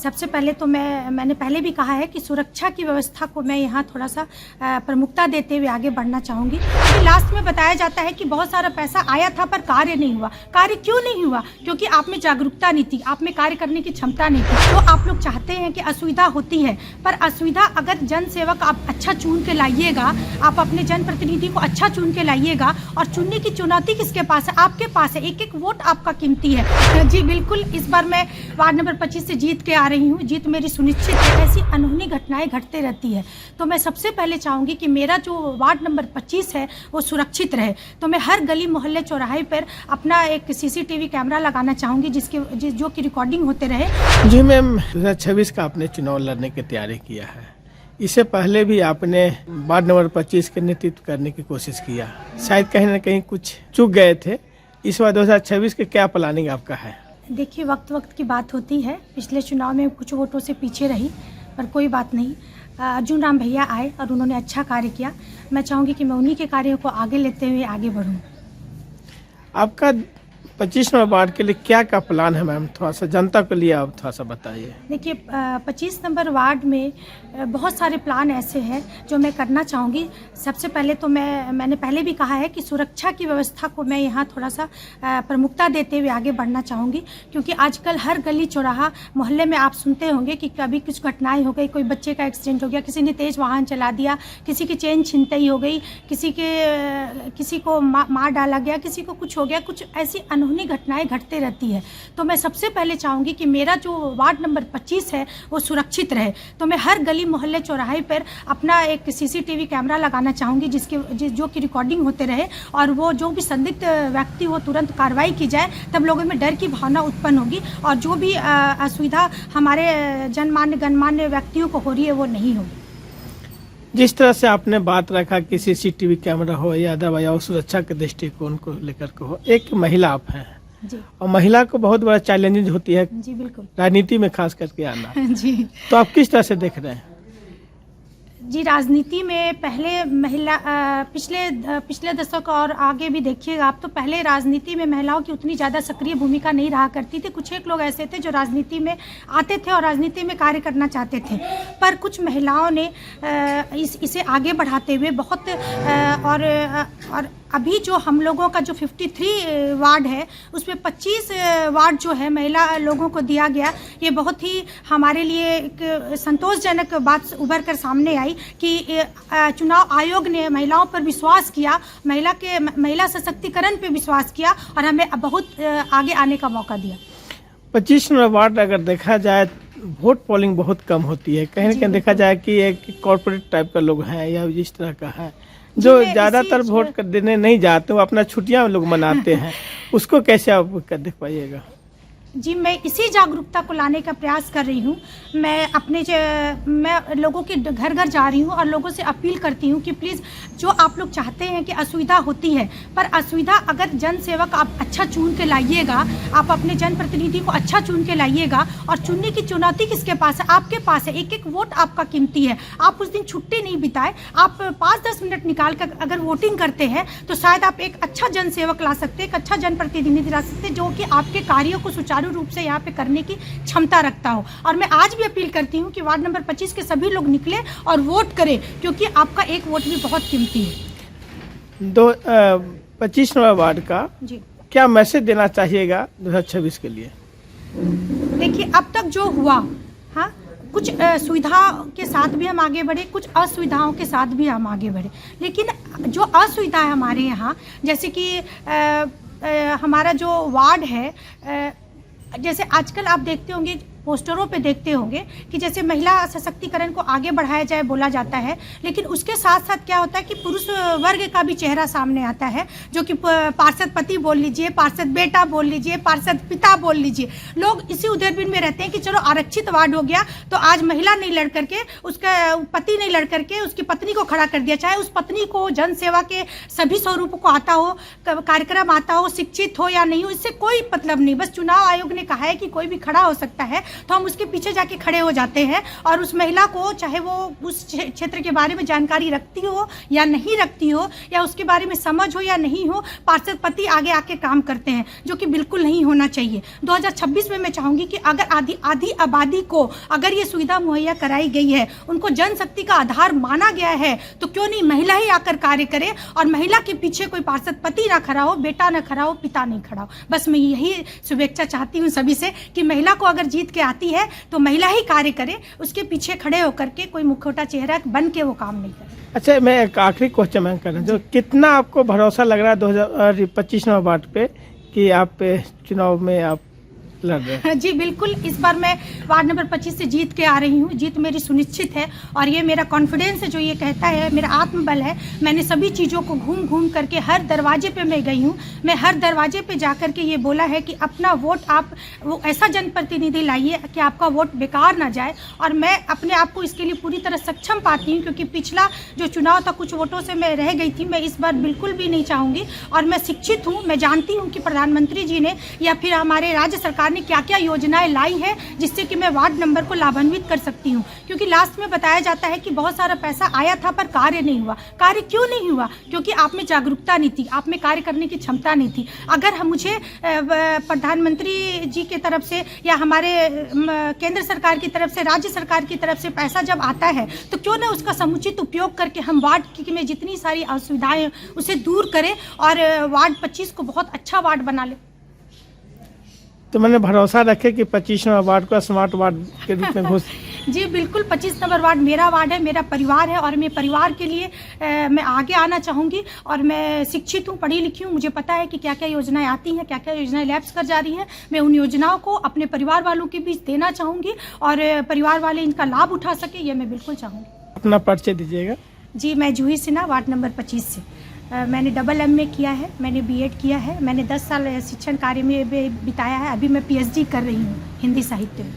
सबसे पहले तो मैंने पहले भी कहा है कि सुरक्षा की व्यवस्था को मैं यहाँ थोड़ा सा प्रमुखता देते हुए आगे बढ़ना चाहूँगी। तो लास्ट में बताया जाता है कि बहुत सारा पैसा आया था पर कार्य नहीं हुआ। कार्य क्यों नहीं हुआ? क्योंकि आप में जागरूकता नहीं थी, आप में कार्य करने की क्षमता नहीं थी। तो आप लोग चाहते हैं कि असुविधा होती है, पर असुविधा अगर जन सेवक आप अच्छा चुन के लाइएगा, आप अपने जनप्रतिनिधि को अच्छा चुन के लाइएगा। और चुनने की चुनौती किसके पास है? आपके पास है। एक एक वोट आपका कीमती है। जी बिल्कुल, इस बार मैं वार्ड नंबर 25 से जीत के आ रही हूँ। जीत मेरी सुनिश्चित है। ऐसी अनहोनी घटनाएं घटते रहती है, तो मैं सबसे पहले चाहूँगी कि मेरा जो वार्ड नंबर 25 है वो सुरक्षित रहे। तो मैं हर गली मोहल्ले चौराहे पर अपना एक CCTV कैमरा लगाना चाहूँगी जो कि रिकॉर्डिंग होते रहे। जी मैम, 2026 का आपने चुनाव लड़ने की तैयारी किया है। इससे पहले भी आपने वार्ड नंबर 25 के नेतृत्व करने की कोशिश किया, शायद कहीं ना कहीं कुछ चूक गए थे। इस बार 2026 के क्या प्लानिंग आपका है? देखिए, वक्त की बात होती है। पिछले चुनाव में कुछ वोटों से पीछे रही, पर कोई बात नहीं। अर्जुन राम भैया आए और उन्होंने अच्छा कार्य किया। मैं चाहूँगी कि मैं उन्हीं के कार्यों को आगे लेते हुए आगे बढ़ूँ। आपका 25 नंबर वार्ड के लिए क्या क्या प्लान है मैम? थोड़ा सा जनता के लिए आप थोड़ा सा बताइए। देखिए, 25 नंबर वार्ड में बहुत सारे प्लान ऐसे हैं जो मैं करना चाहूँगी। सबसे पहले तो मैंने पहले भी कहा है कि सुरक्षा की व्यवस्था को मैं यहाँ थोड़ा सा प्रमुखता देते हुए आगे बढ़ना चाहूँगी। क्योंकि आजकल हर गली चौराहा मोहल्ले में आप सुनते होंगे कि कभी कुछ घटनाएं हो गई, कोई बच्चे का एक्सीडेंट हो गया, किसी ने तेज़ वाहन चला दिया, किसी की चेन छिनतई हो गई, किसी को मार डाला गया, किसी को कुछ हो गया। कुछ ऐसी अनहोनी घटनाएं घटते रहती है। तो मैं सबसे पहले चाहूँगी कि मेरा जो वार्ड नंबर 25 है वो सुरक्षित रहे। तो मैं हर गली मोहल्ले चौराहे पर अपना एक CCTV कैमरा लगाना चाहूँगी जो कि रिकॉर्डिंग होते रहे, और वो जो भी संदिग्ध व्यक्ति हो तुरंत कार्रवाई की जाए। तब लोगों में डर की भावना उत्पन्न होगी और जो भी असुविधा हमारे जनमान्य गणमान्य व्यक्तियों को हो रही है वो नहीं होगी। जिस तरह से आपने बात रखा कि CCTV कैमरा हो या दरवाजा सुरक्षा के दृष्टिकोण को लेकर के हो, एक महिला आप हैं जी, और महिला को बहुत बड़ा चैलेंज होती है जी बिल्कुल, राजनीति में खास करके आना। जी। तो आप किस तरह से देख रहे हैं? जी, राजनीति में पहले महिला पिछले दशक और आगे भी देखिएगा आप, तो पहले राजनीति में महिलाओं की उतनी ज़्यादा सक्रिय भूमिका नहीं रहा करती थी। कुछ एक लोग ऐसे थे जो राजनीति में आते थे और राजनीति में कार्य करना चाहते थे, पर कुछ महिलाओं ने इसे आगे बढ़ाते हुए बहुत और अभी जो हम लोगों का जो 53 वार्ड है उसमें 25 वार्ड जो है महिला लोगों को दिया गया। ये बहुत ही हमारे लिए एक संतोषजनक बात उभर कर सामने आई कि चुनाव आयोग ने महिलाओं पर विश्वास किया, महिला सशक्तिकरण पे विश्वास किया और हमें बहुत आगे आने का मौका दिया। 25 नंबर वार्ड अगर देखा जाए वोट पोलिंग बहुत कम होती है। कहीं ना कहीं देखा जाए कि एक कॉर्पोरेट टाइप का लोग हैं या इस तरह का है जो ज़्यादातर वोट देने नहीं जाते, वो अपना छुट्टियां लोग मनाते हैं। उसको कैसे आप देख पाइएगा? जी, मैं इसी जागरूकता को लाने का प्रयास कर रही हूँ। मैं लोगों के घर घर जा रही हूँ और लोगों से अपील करती हूँ कि प्लीज़, जो आप लोग चाहते हैं कि असुविधा होती है, पर असुविधा अगर जन सेवक आप अच्छा चुन के लाइएगा, आप अपने जनप्रतिनिधि को अच्छा चुन के लाइएगा। और चुनने की चुनौती किसके पास है? आपके पास है। एक एक वोट आपका कीमती है। आप उस दिन छुट्टी नहीं बिताए, आप 5-10 मिनट निकाल कर अगर वोटिंग करते हैं तो शायद आप एक अच्छा जन सेवक ला सकते, एक अच्छा जनप्रतिनिधि ला सकते जो कि आपके कार्यों को सुचारू रूप से यहाँ पे करने की क्षमता रखता हो। और मैं आज भी अपील करती हूँ कि वार्ड नंबर 25 के सभी लोग निकले और वोट करें, क्योंकि आपका एक वोट भी बहुत कीमती है। 25 नंबर वार्ड का जी, क्या मैसेज देना चाहिएगा 2026 के लिए? देखिए, अब तक जो हुआ, हाँ, कुछ सुविधा के साथ भी हम आगे बढ़े, कुछ असुविधाओं के साथ भी हम आगे बढ़े। लेकिन जो असुविधा है हमारे यहाँ, जैसे कि हमारा जो वार्ड है, जैसे आजकल आप देखते होंगे, पोस्टरों पे देखते होंगे कि जैसे महिला सशक्तिकरण को आगे बढ़ाया जाए बोला जाता है, लेकिन उसके साथ साथ क्या होता है कि पुरुष वर्ग का भी चेहरा सामने आता है, जो कि पार्षद पति बोल लीजिए, पार्षद बेटा बोल लीजिए, पार्षद पिता बोल लीजिए। लोग इसी उधेड़बुन में रहते हैं कि चलो आरक्षित वार्ड हो गया तो आज महिला नहीं लड़ करके, उसका पति नहीं लड़ करके उसकी पत्नी को खड़ा कर दिया। चाहे उस पत्नी को जन सेवा के सभी स्वरूप को आता हो, कार्यक्रम आता हो, शिक्षित हो या नहीं हो, इससे कोई मतलब नहीं। बस चुनाव आयोग ने कहा है कि कोई भी खड़ा हो सकता है, तो हम उसके पीछे जाके खड़े हो जाते हैं और उस महिला को, चाहे वो उस क्षेत्र के बारे में जानकारी रखती हो या नहीं रखती हो, या उसके बारे में समझ हो या नहीं हो, पार्षद पति आगे आके काम करते हैं, जो कि बिल्कुल नहीं होना चाहिए। 2026 में मैं चाहूँगी कि अगर आधी आबादी को अगर ये सुविधा मुहैया कराई गई है, उनको जनशक्ति का आधार माना गया है, तो क्यों नहीं महिला ही आकर कार्य करे और महिला के पीछे कोई पार्षद पति ना खड़ा हो, बेटा ना खड़ा हो, पिता नहीं खड़ा हो। बस मैं यही शुभेच्छा चाहती हूँ सभी से कि महिला को अगर जीत के आती है तो महिला ही कार्य करे, उसके पीछे खड़े होकर के कोई मुखौटा चेहरा बन के वो काम नहीं करे। अच्छा, मैं एक आखिरी क्वेश्चन मैं कर रहा हूँ, जो कितना आपको भरोसा लग रहा है 2025 नंबर वार्ड पे कि आप चुनाव में आप लड़ रहे हैं? जी बिल्कुल, इस बार मैं वार्ड नंबर 25 से जीत के आ रही हूँ। जीत मेरी सुनिश्चित है और ये मेरा कॉन्फिडेंस है जो ये कहता है, मेरा आत्मबल है। मैंने सभी चीज़ों को घूम घूम करके हर दरवाजे पे मैं गई हूँ। मैं हर दरवाजे पे जा कर के ये बोला है कि अपना वोट आप वो ऐसा जनप्रतिनिधि लाइए कि आपका वोट बेकार ना जाए, और मैं अपने आप को इसके लिए पूरी तरह सक्षम पाती हूँ, क्योंकि पिछला जो चुनाव था कुछ वोटों से मैं रह गई थी। मैं इस बार बिल्कुल भी नहीं चाहूँगी, और मैं शिक्षित हूँ, मैं जानती हूँ कि प्रधानमंत्री जी ने या फिर हमारे राज्य सरकार ने क्या क्या योजनाएं लाई है जिससे कि मैं वार्ड नंबर को लाभान्वित कर सकती हूँ। क्योंकि लास्ट में बताया जाता है कि बहुत सारा पैसा आया था पर कार्य नहीं हुआ। कार्य क्यों नहीं हुआ? क्योंकि आप में जागरूकता नहीं थी, आप में कार्य करने की क्षमता नहीं थी। अगर हम मुझे प्रधानमंत्री जी की तरफ से या हमारे केंद्र सरकार की तरफ से, राज्य सरकार की तरफ से पैसा जब आता है तो क्यों ना उसका समुचित उपयोग करके हम वार्ड में जितनी सारी असुविधाएं उसे दूर करें और वार्ड 25 को बहुत अच्छा वार्ड बना ले। तो मैंने भरोसा रखे कि 25 नंबर वार्ड को स्मार्ट वार्ड के रूप में घोषित। जी बिल्कुल, 25 नंबर वार्ड मेरा वार्ड है, मेरा परिवार है, और मेरे परिवार के लिए मैं आगे आना चाहूँगी। और मैं शिक्षित हूँ, पढ़ी लिखी हूँ, मुझे पता है कि क्या क्या योजनाएं आती हैं, क्या क्या योजनाएं लैप्स कर जा रही हैं। मैं उन योजनाओं को अपने परिवार वालों के बीच देना चाहूँगी और परिवार वाले इनका लाभ उठा सके, ये मैं बिल्कुल चाहूँगी। अपना परिचय दीजिएगा। जी, मैं जूही सिन्हा, वार्ड नंबर 25 से। मैंने MA किया है, मैंने BEd किया है, मैंने 10 साल शिक्षण कार्य में बिताया है। अभी मैं PhD कर रही हूँ हिंदी साहित्य में।